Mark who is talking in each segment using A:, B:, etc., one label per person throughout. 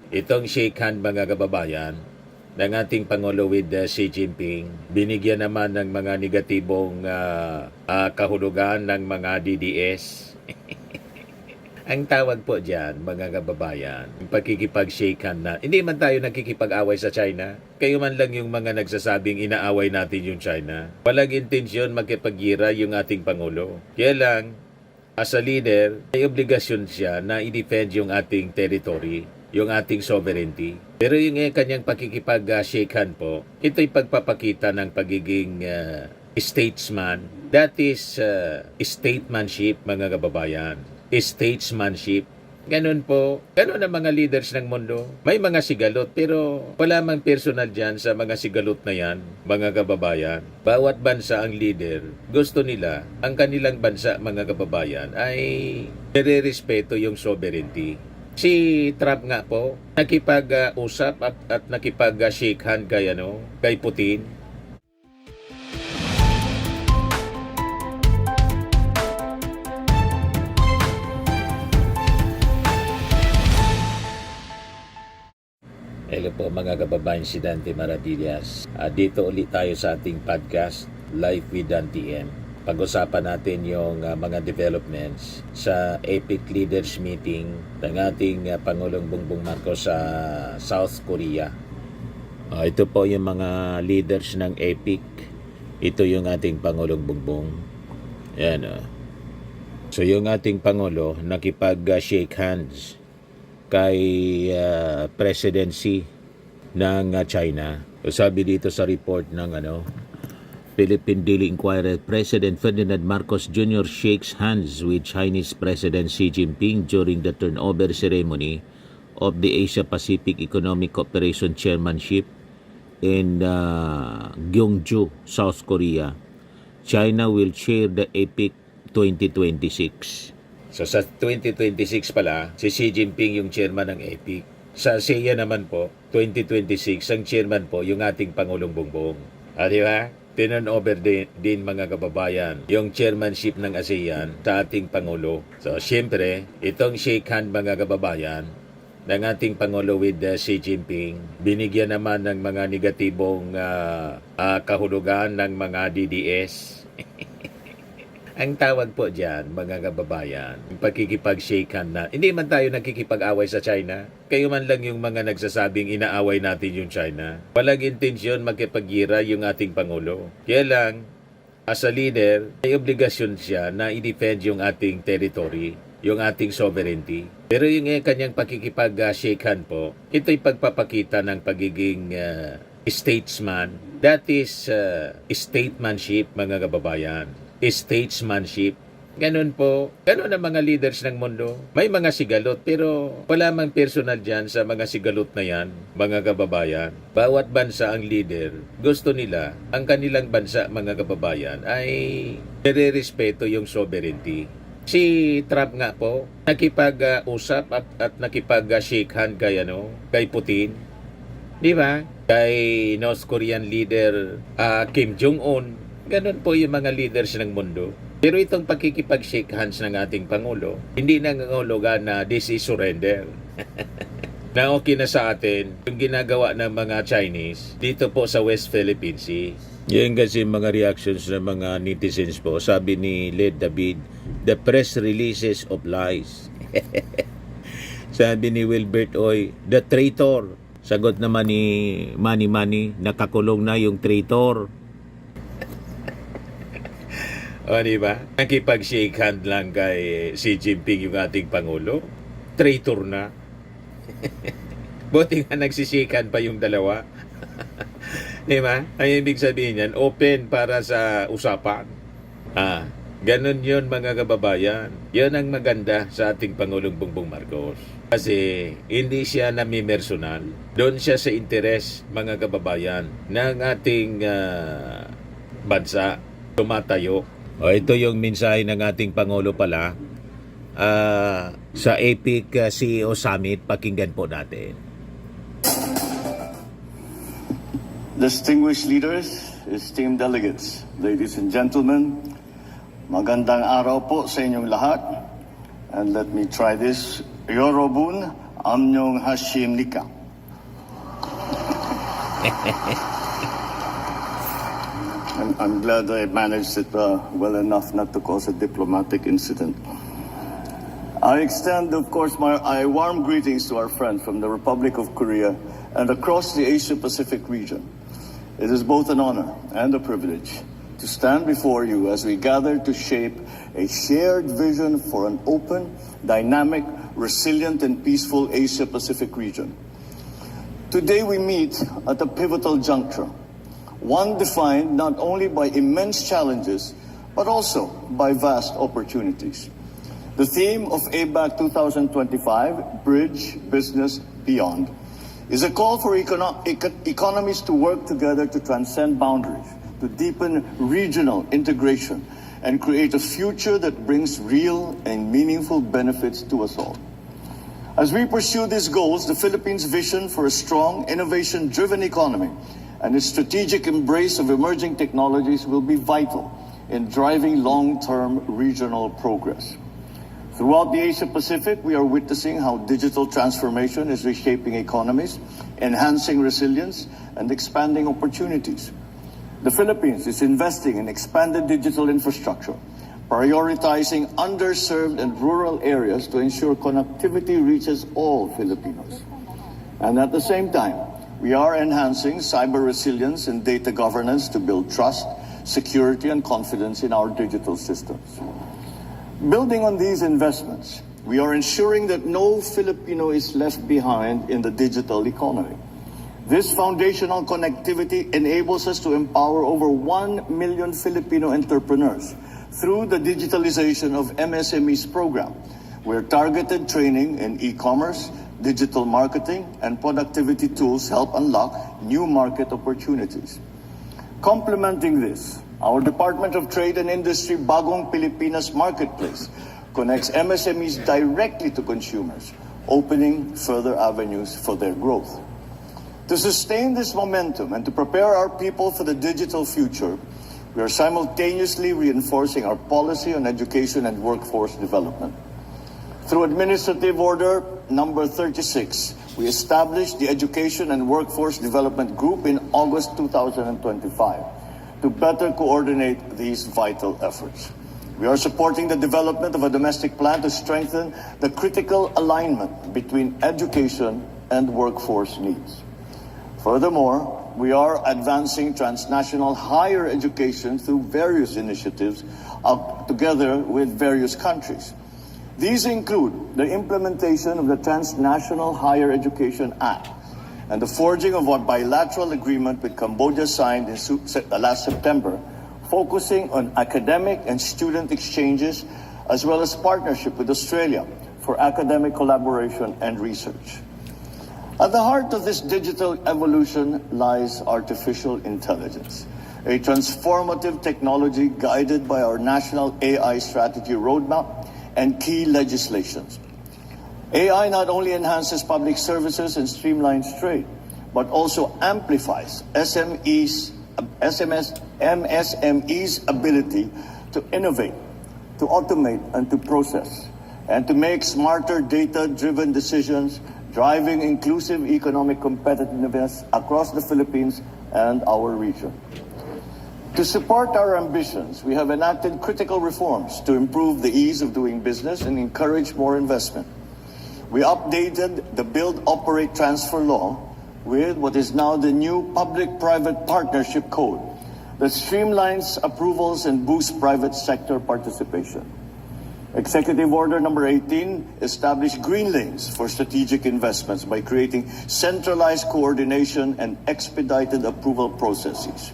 A: Itong shake hand mga kababayan ng ating Pangulo with Xi Jinping, binigyan naman ng mga negatibong kahulugan ng mga DDS. Ang tawag po dyan, mga kababayan, pagkikipag-shake hand na. Hindi man tayo nagkikipag-away sa China. Kayo man lang yung mga nagsasabing inaaway natin yung China. Walang intensyon magkipag-gira yung ating Pangulo. Kaya lang, as a leader, may obligasyon siya na i-defend yung ating territory, yung ating sovereignty. Pero yung kanyang pakikipag-shake hand po, ito'y pagpapakita ng pagiging statesman. That is statesmanship, mga kababayan. Statesmanship. Ganun po. Ganun ang mga leaders ng mundo. May mga sigalot pero wala mang personal dyan sa mga sigalot na yan, mga kababayan. Bawat bansa ang leader, gusto nila, ang kanilang bansa, mga kababayan, ay nire-respeto yung sovereignty. Si Trump nga po, nakipag-usap at nakipag-shake hand kay Putin. Hello po mga kababayan, si Dante Maravillas. Dito ulit tayo sa ating podcast, Live with Dante M. Pag-usapan natin yung mga developments sa APEC Leaders Meeting ng ating Pangulong Bongbong Marcos sa South Korea. Ito po yung mga leaders ng APEC. Ito yung ating Pangulong Bongbong. Yan. So yung ating Pangulo nakipag-shake hands kay presidency ng China. So, sabi dito sa report ng Philippine Daily Inquirer, President Ferdinand Marcos Jr. shakes hands with Chinese President Xi Jinping during the turnover ceremony of the Asia-Pacific Economic Cooperation Chairmanship in Gyeongju, South Korea. China will chair the APEC 2026. So sa 2026 pala, si Xi Jinping yung chairman ng APEC. Sa ASEAN naman po, 2026, ang chairman po yung ating Pangulong Bongbong. Di ba? Tinan-over din mga kababayan yung chairmanship ng ASEAN sa ating Pangulo. So siyempre, itong shake hand mga kababayan ng ating Pangulo with Xi Jinping, binigyan naman ng mga negatibong kahulugan ng mga DDS. Ang tawag po dyan, mga kababayan, pagkikipag-shake hand na. Hindi man tayo nagkikipag-away sa China. Kayo man lang yung mga nagsasabing inaaway natin yung China. Walang intensyon magkipag-gira yung ating Pangulo. Kaya lang, as a leader, may obligasyon siya na i-defend yung ating territory, yung ating sovereignty. Pero yung kanyang pakikipag-shake hand po, ito'y pagpapakita ng pagiging statesman. That is statesmanship, mga kababayan. Statesmanship. Ganun po. Ganun ang mga leaders ng mundo. May mga sigalot pero wala mang personal dyan sa mga sigalot na yan, mga kababayan. Bawat bansa ang leader, gusto nila, ang kanilang bansa, mga kababayan, ay nire-respeto yung sovereignty. Si Trump nga po, nakipag-usap at nakipag-shake hand kay Putin. Di ba? Kay North Korean leader Kim Jong-un. Ganun po yung mga leaders ng mundo. Pero itong pagkikipag-shake hands ng ating Pangulo, hindi nangangahulugan na this is surrender. Na okay na sa atin yung ginagawa ng mga Chinese dito po sa West Philippine Sea. Yan kasi mga reactions ng mga netizens po. Sabi ni Led David, the press releases of lies. Sabi ni Wilbert Oy, the traitor. Sagot naman ni Manny, nakakulong na yung traitor. O, diba? Nakipag-shake hand lang kay Xi Jinping yung ating Pangulo. Traitor na. Buti nga nagsishake hand pa yung dalawa. Diba? Ang ibig sabihin yan, open para sa usapan. Ganun yun mga kababayan. Yan ang maganda sa ating Pangulong Bongbong Marcos. Kasi hindi siya namimersonal. Doon siya sa interes, mga kababayan, ng ating bansa. Tumatayo. Ito yung mensahe ng ating Pangulo pala sa APEC CEO Summit. Pakinggan po natin.
B: Distinguished leaders, esteemed delegates, ladies and gentlemen, magandang araw po sa inyong lahat. And let me try this. Yorobun, Amnyong Hashim Nika. I'm glad I managed it well enough not to cause a diplomatic incident. I extend, of course, my warm greetings to our friends from the Republic of Korea and across the Asia-Pacific region. It is both an honor and a privilege to stand before you as we gather to shape a shared vision for an open, dynamic, resilient, and peaceful Asia-Pacific region. Today we meet at a pivotal juncture, one defined not only by immense challenges, but also by vast opportunities. The theme of APEC 2025, Bridge Business Beyond, is a call for economies to work together to transcend boundaries, to deepen regional integration, and create a future that brings real and meaningful benefits to us all. As we pursue these goals, the Philippines' vision for a strong, innovation-driven economy and its strategic embrace of emerging technologies will be vital in driving long-term regional progress. Throughout the Asia-Pacific, we are witnessing how digital transformation is reshaping economies, enhancing resilience, and expanding opportunities. The Philippines is investing in expanded digital infrastructure, prioritizing underserved and rural areas to ensure connectivity reaches all Filipinos. And at the same time, we are enhancing cyber resilience and data governance to build trust, security, and confidence in our digital systems. Building on these investments, we are ensuring that no Filipino is left behind in the digital economy. This foundational connectivity enables us to empower over 1 million Filipino entrepreneurs through the digitalization of MSMEs program, where targeted training in e-commerce, digital marketing, and productivity tools help unlock new market opportunities. Complementing this, our Department of Trade and Industry Bagong Pilipinas Marketplace connects MSMEs directly to consumers, opening further avenues for their growth. To sustain this momentum and to prepare our people for the digital future, we are simultaneously reinforcing our policy on education and workforce development. Through Administrative Order number 36, we established the Education and Workforce Development Group in August 2025 to better coordinate these vital efforts. We are supporting the development of a domestic plan to strengthen the critical alignment between education and workforce needs. Furthermore, we are advancing transnational higher education through various initiatives together with various countries. These include the implementation of the Transnational Higher Education Act and the forging of a bilateral agreement with Cambodia signed in last September, focusing on academic and student exchanges, as well as partnership with Australia for academic collaboration and research. At the heart of this digital evolution lies artificial intelligence, a transformative technology guided by our national AI strategy roadmap and key legislations. AI not only enhances public services and streamlines trade, but also amplifies MSME's ability to innovate, to automate, and to process, and to make smarter data-driven decisions, driving inclusive economic competitiveness across the Philippines and our region. To support our ambitions, we have enacted critical reforms to improve the ease of doing business and encourage more investment. We updated the Build, Operate, Transfer law with what is now the new Public-Private Partnership Code that streamlines approvals and boosts private sector participation. Executive Order number 18 established green lanes for strategic investments by creating centralized coordination and expedited approval processes.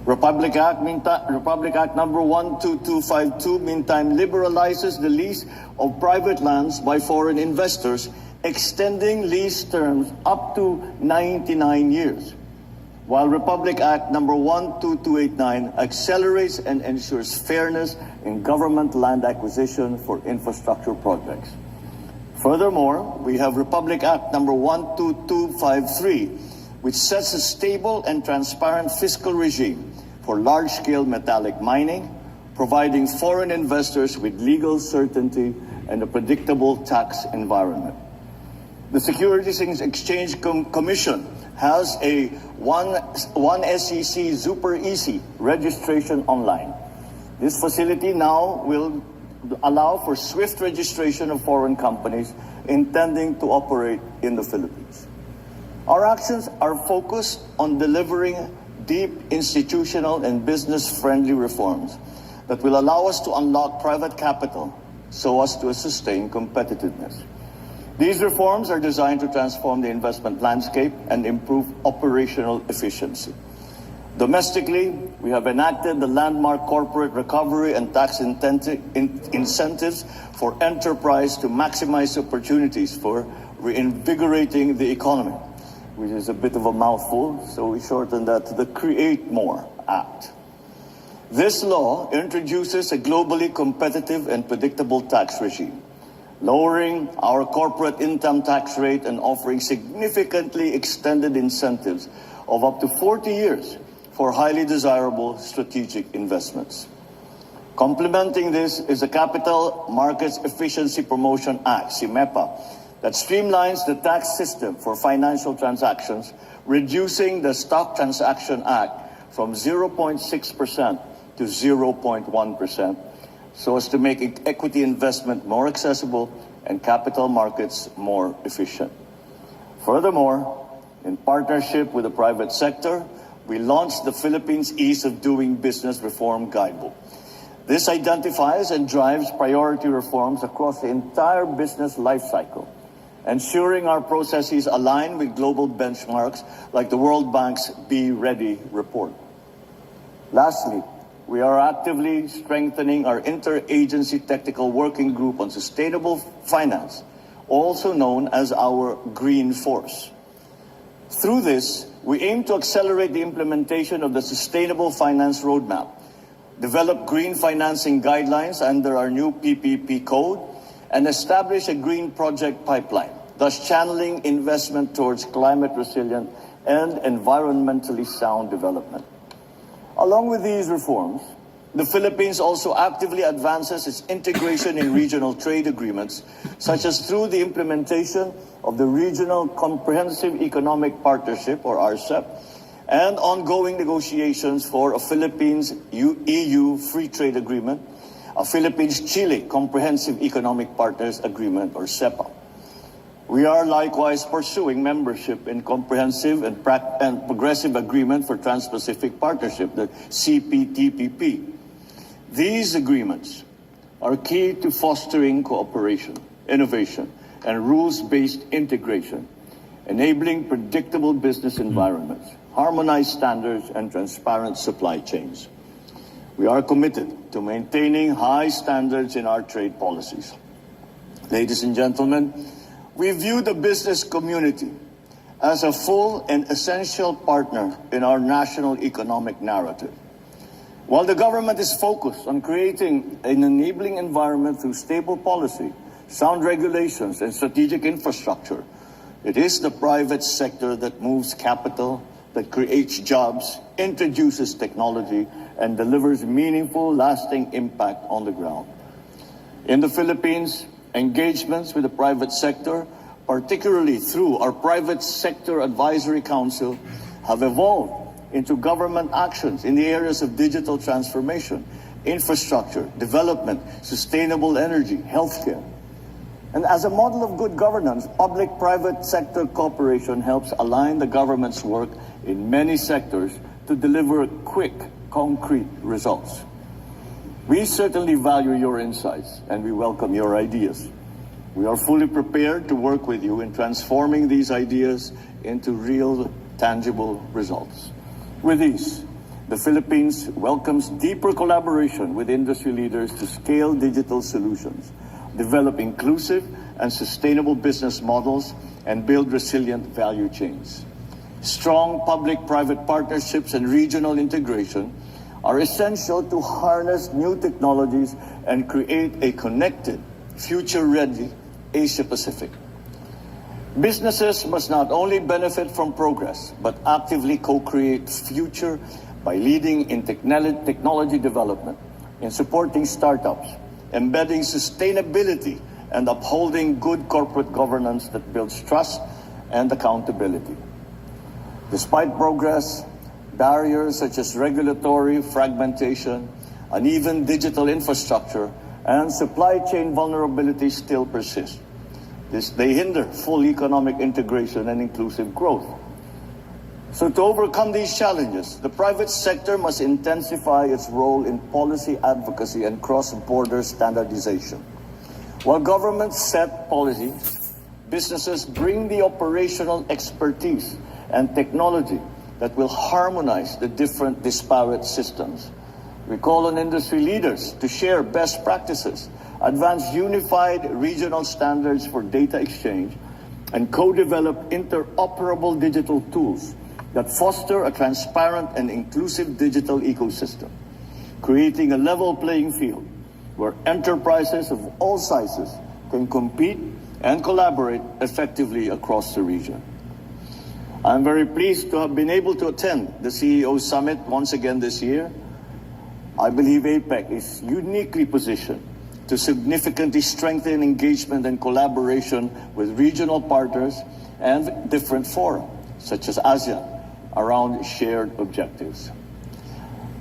B: Republic Act number 12252 meantime liberalizes the lease of private lands by foreign investors, extending lease terms up to 99 years. While Republic Act number 12289 accelerates and ensures fairness in government land acquisition for infrastructure projects. Furthermore, we have Republic Act number 12253, which sets a stable and transparent fiscal regime for large-scale metallic mining, providing foreign investors with legal certainty and a predictable tax environment. The Securities and Exchange Commission has a one SEC Super Easy registration online. This facility now will allow for swift registration of foreign companies intending to operate in the Philippines. Our actions are focused on delivering deep institutional and business-friendly reforms that will allow us to unlock private capital so as to sustain competitiveness. These reforms are designed to transform the investment landscape and improve operational efficiency. Domestically, we have enacted the landmark corporate recovery and tax incentives for enterprise to maximize opportunities for reinvigorating the economy, which is a bit of a mouthful, so we shorten that to the Create More Act. This law introduces a globally competitive and predictable tax regime, lowering our corporate income tax rate and offering significantly extended incentives of up to 40 years for highly desirable strategic investments. Complementing this is the Capital Markets Efficiency Promotion Act, CIMEPA, that streamlines the tax system for financial transactions, reducing the Stock Transaction Act from 0.6% to 0.1%, so as to make equity investment more accessible and capital markets more efficient. Furthermore, in partnership with the private sector, we launched the Philippines Ease of Doing Business Reform Guidebook. This identifies and drives priority reforms across the entire business lifecycle, ensuring our processes align with global benchmarks like the World Bank's Be Ready report. Lastly, we are actively strengthening our interagency technical working group on sustainable finance, also known as our Green Force. Through this, we aim to accelerate the implementation of the Sustainable Finance Roadmap, develop green financing guidelines under our new PPP code, and establish a green project pipeline, thus channeling investment towards climate resilient and environmentally sound development. Along with these reforms, the Philippines also actively advances its integration in regional trade agreements, such as through the implementation of the Regional Comprehensive Economic Partnership, or RCEP, and ongoing negotiations for a Philippines-EU Free Trade Agreement, a Philippines-Chile Comprehensive Economic Partners Agreement, or CEPA. We are likewise pursuing membership in Comprehensive and Progressive Agreement for Trans-Pacific Partnership, the CPTPP. These agreements are key to fostering cooperation, innovation, and rules-based integration, enabling predictable business environments, harmonized standards, and transparent supply chains. We are committed to maintaining high standards in our trade policies. Ladies and gentlemen, we view the business community as a full and essential partner in our national economic narrative. While the government is focused on creating an enabling environment through stable policy, sound regulations, and strategic infrastructure, it is the private sector that moves capital, that creates jobs, introduces technology, and delivers meaningful, lasting impact on the ground. In the Philippines, engagements with the private sector, particularly through our Private Sector Advisory Council, have evolved into government actions in the areas of digital transformation, infrastructure, development, sustainable energy, healthcare. And as a model of good governance, public-private sector cooperation helps align the government's work in many sectors to deliver quick, concrete results. We certainly value your insights and we welcome your ideas. We are fully prepared to work with you in transforming these ideas into real, tangible results. With these, the Philippines welcomes deeper collaboration with industry leaders to scale digital solutions, develop inclusive and sustainable business models, and build resilient value chains. Strong public-private partnerships and regional integration are essential to harness new technologies and create a connected, future-ready Asia-Pacific. Businesses must not only benefit from progress, but actively co-create future by leading in technology development, in supporting startups, embedding sustainability and upholding good corporate governance that builds trust and accountability. Despite progress, barriers such as regulatory fragmentation, uneven digital infrastructure, and supply chain vulnerabilities still persist. They hinder full economic integration and inclusive growth. So to overcome these challenges, the private sector must intensify its role in policy advocacy and cross-border standardization. While governments set policies, businesses bring the operational expertise and technology that will harmonize the different disparate systems. We call on industry leaders to share best practices, advance unified regional standards for data exchange, and co-develop interoperable digital tools that foster a transparent and inclusive digital ecosystem, creating a level playing field where enterprises of all sizes can compete and collaborate effectively across the region. I'm very pleased to have been able to attend the CEO Summit once again this year. I believe APEC is uniquely positioned to significantly strengthen engagement and collaboration with regional partners and different fora, such as ASEAN, around shared objectives.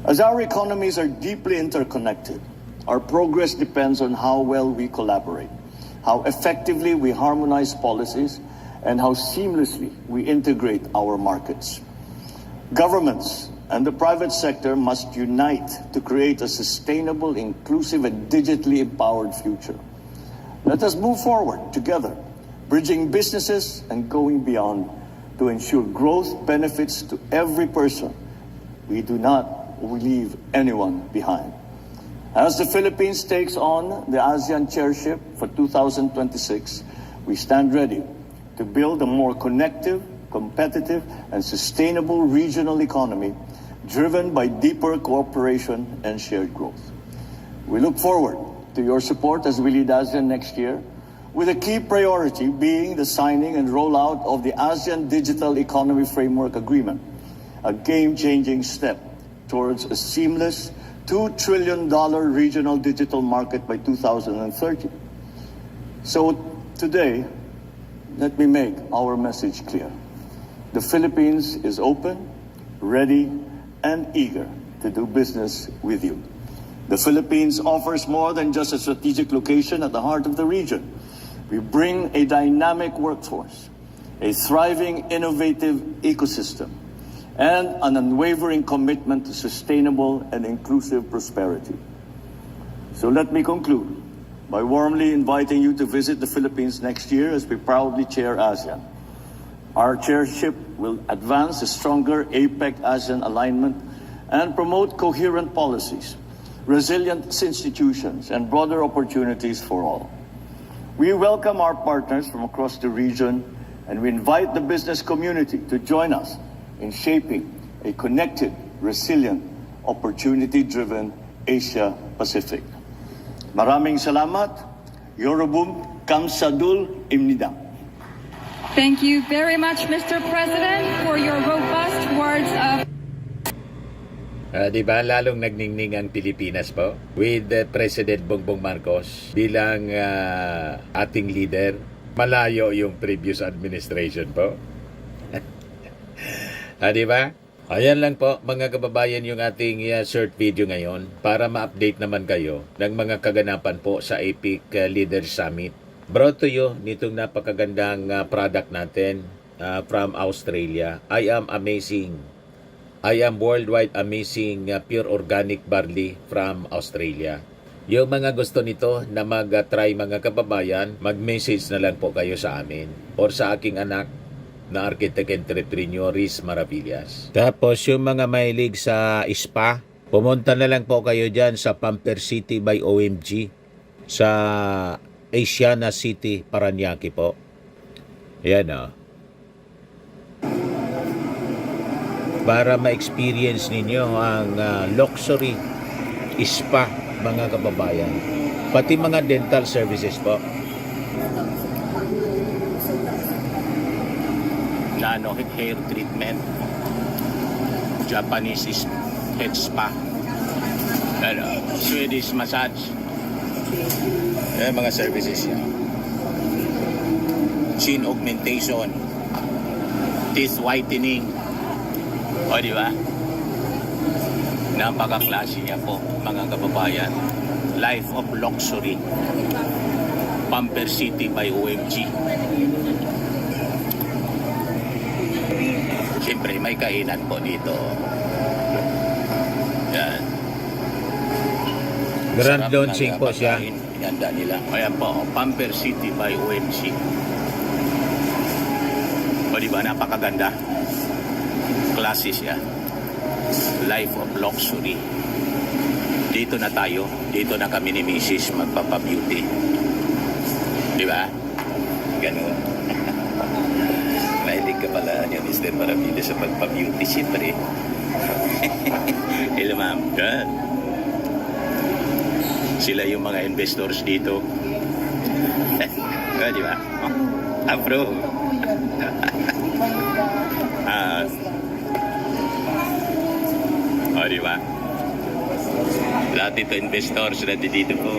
B: As our economies are deeply interconnected, our progress depends on how well we collaborate, how effectively we harmonize policies, and how seamlessly we integrate our markets. Governments and the private sector must unite to create a sustainable, inclusive, and digitally empowered future. Let us move forward together, bridging businesses and going beyond to ensure growth benefits to every person. We do not leave anyone behind. As the Philippines takes on the ASEAN chairship for 2026, we stand ready to build a more connective, competitive, and sustainable regional economy driven by deeper cooperation and shared growth. We look forward to your support as we lead ASEAN next year, with a key priority being the signing and rollout of the ASEAN Digital Economy Framework Agreement, a game-changing step towards a seamless $2 trillion regional digital market by 2030. So today, let me make our message clear. The Philippines is open, ready, and eager to do business with you. The Philippines offers more than just a strategic location at the heart of the region. We bring a dynamic workforce, a thriving, innovative ecosystem, and an unwavering commitment to sustainable and inclusive prosperity. So let me conclude by warmly inviting you to visit the Philippines next year as we proudly chair ASEAN. Our chairship will advance a stronger APEC-ASEAN alignment and promote coherent policies, resilient institutions, and broader opportunities for all. We welcome our partners from across the region, and we invite the business community to join us in shaping a connected, resilient, opportunity-driven Asia-Pacific. Maraming salamat. Yorobum Kamsadul Imnida.
C: Thank you very much, Mr. President, for your robust words of...
A: Di ba lalong nagningning ang Pilipinas po with President Bongbong Marcos bilang ating leader. Malayo yung previous administration po. Di ba? Ayan lang po mga kababayan yung ating short video ngayon para ma-update naman kayo ng mga kaganapan po sa APEC Leaders Summit. Brought to you nitong napakagandang product natin from Australia. I am worldwide amazing pure organic barley from Australia. Yung mga gusto nito na mag-try mga kababayan, mag-message na lang po kayo sa amin or sa aking anak na architect entrepreneur Maravillas. Tapos yung mga mahilig sa spa, pumunta na lang po kayo dyan sa Pamper City by OMG sa Asiana City, Paranaque po. Ayan o. Para ma-experience ninyo ang luxury spa mga kababayan. Pati mga dental services po. Hair treatment, Japanese head spa, Swedish massage, mga services yan. chin augmentation, teeth whitening. O, di ba? Napaka-klase niya po, mga kababayan. Life of Luxury. Pamper City by OMG. Siyempre, may kainan po dito. Yan.
D: Grand
A: Sarap
D: launching
A: ng
D: po siya.
A: pagkain. Ganda nila. Ayan po, Pamper City by OMG. O, di ba? Napakaganda. Klase siya. Life of Luxury. Dito na tayo. Dito na kami ni Mrs. magpapabeauty. Di ba? Ganun. Mahilig ka pala niya, Mr. Maravillas, sa pagpabeauty. Siyempre. Hello, ma'am. God. Sila yung mga investors dito. Di ba? Approve. Di ba? Lahat ito investors na dito po.